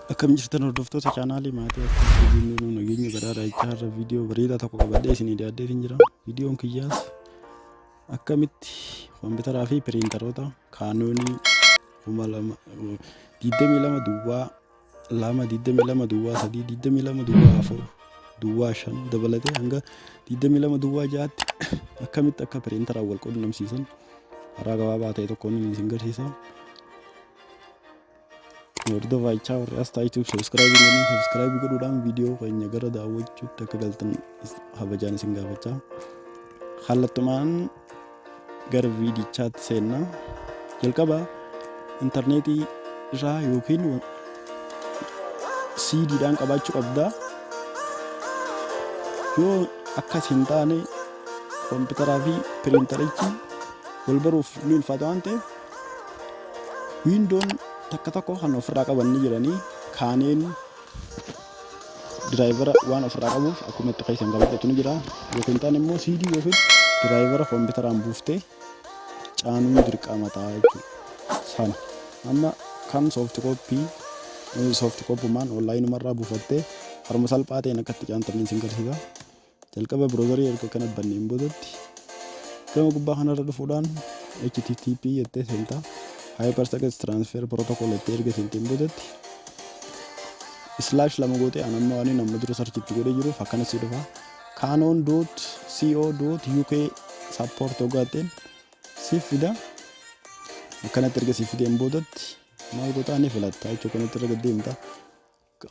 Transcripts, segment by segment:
Akkam jirtan hordoftoota chaanaalii maatii akka jennu nageenya badhaadhaa ijaarra viidiyoo bareedaa tokko qabadhee isinii dhiyaadheetiin jira. Viidiyoon kiyyaas akkamitti kompiitaraa fi piriintaroota kaanoonii 22 duwwaa 2 22 duwwaa 3 22 duwwaa 4 duwwaa 5 dabalatee hanga 22 duwwaa 6tti akkamitti akka piriintaraa wal quunnamsiisan karaa gabaabaa ta'e tokkoon isin garsiisa. Warda vaichaa warra asxaa YouTube subscribe godhuudhaan viidiyoo keenya gara daawwachuutti akka galtan habajaan isin gaafachaa. Kallattumaan gara viidichaatti seennaa. Jalqaba intarneetii irraa yookiin CD'dhaan qabaachuu qabda. Yoo akkas hin taane kompiitaraa fi piriintarichi wal baruuf ni ulfaata waan ta'eef wiindoon takka tokko kan ofirraa qabanni jiranii kaaneen diraayivara waan ofirraa qabuuf akkuma itti keessan qabatu ni jira. Yookiin taane immoo CD yookiin diraayivara kompiitaraan buuftee caanuun dirqama ta'a jechuudha. Sana amma kan soft copy onlaayinii buufattee harma salphaa ta'een akka itti caantan isin garsiisa. Jalqaba biroozarii erga kana banneen boodatti gama gubbaa kanarra dhufuudhaan HTTP jettee seentaa. Hypertext transfer protocol itti erga seenteen boodatti slash lama gootee anamma waan nama dura search itti godhee jiruuf akkanas dhufa. canon.co.uk support ogaateen siif fida. Akkanatti erga siif fideen boodatti maal gootaa ni filatta jechuudha. Kanatti erga deemta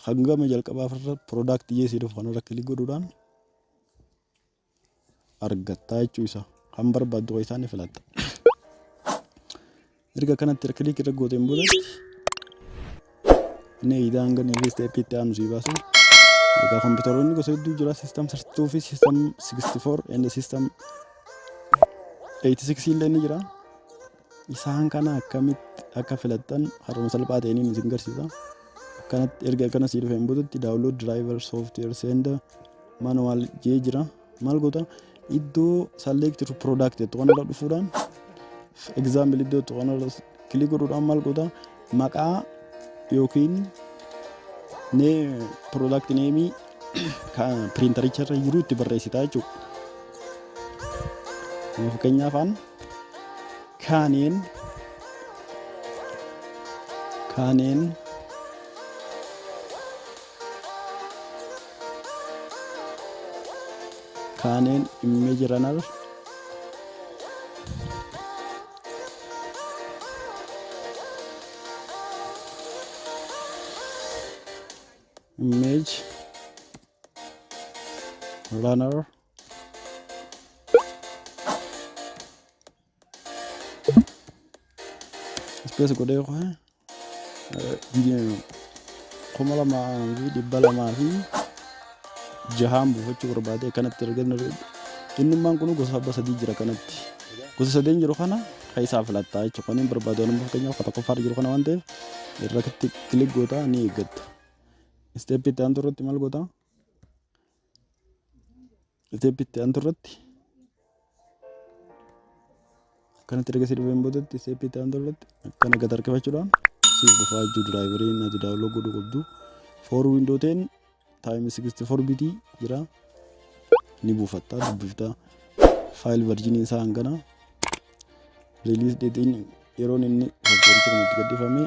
hangama jalqabaaf irra product dhiyeessii dhufu kanarra kilik godhuudhaan argatta jechuudha. Kan barbaaddu keessaa ni filatta. Erga kanatti kilik irra gooteen boodatti inni idaan gani step itti aanu si baasu. Egaa kompiitaroonni gosa hedduu jira. System 32 fi System 64 and System 86 illee ni jira. Isaan kana akkamitti akka filattan haruma salphaa ta'een isin garsiisa. Akkanatti erga kana si dhufeen boodatti download driver software send manual jee jira. Maal goota iddoo select product tokko dhufuudhaan example iddoo tokko kilik godhuudhaan maal goota maqaa yookiin product name kan piriintaricha irra jiru itti barreessita jechuudha. Fakkeenyaaf kaaneen image runner space godhee video 2006 buufachuu barbaade kanatti arganna. Innummaan kun gosa sadii jira. Kanatti gosa sadeen jiru kana keessaa filatta jechuudha. Kanneen barbaadu nama fakkeenyaaf akka tokkoffaa jiru kana waan ta'eef irratti kilik goota ni eeggatta. Step itti aantu irratti maal goota? Step itti aantu irratti kanatti erga si dhufeen boodatti step itti aantu irratti akkana gad harkifachuudhaan siif dhufaa jechuudha. Diraayivariin ati daawunlood godhuu qabdu 4 window 10 time 64 bit jira ni buufatta dubbifta. File version isaa hangana release date yeroon inni software itti gaddifame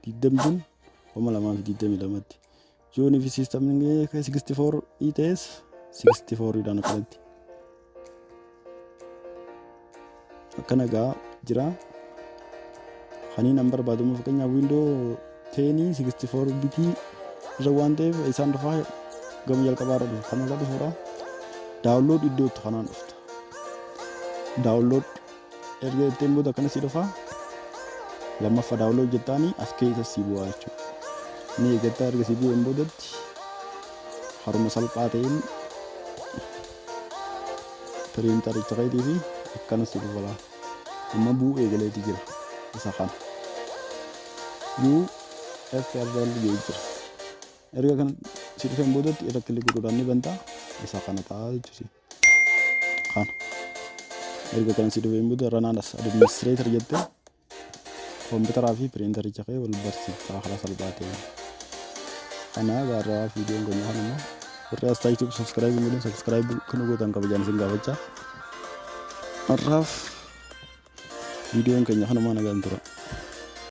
2022 tti. Joon fi system 64 ETS 64 idhaan akkanatti akkana gaa jira. Kaniin an barbaadamu fakkeenyaaf window 10 64 bit irra waan ta'eef isaan dhufaa gama jalqabaa irra dhufu kanarra dhufuudha. Download iddoo itti kanaan dhufta. Download erga ittiin booda akkana si dhufaa. Lammaffaa download jettaanii as keessa si bu'aa jechuudha. Ni eeggattaa erga si bu'een boodatti haruma salphaa ta'een piriintaricha keetii fi akkana si dhufa. Amma bu'uu eegaleetii jira isa kana. UFRL jira. Erga kan si dhufeen boodatti irra kilik godhuudhaan ni bantaa isa kana ta'a jechuudha. Kana erga kan si dhufeen booda run as administrator jettee kompiitaraa fi piriintaricha kee wal barsiiftaa haala salphaa ta'een. Ana gara video keenya kanuma warri as ta'e subscribe godhan subscribe kan godhan kabajaan isin gaafachaa. Har'aaf video keenya kanuma nagaan tura.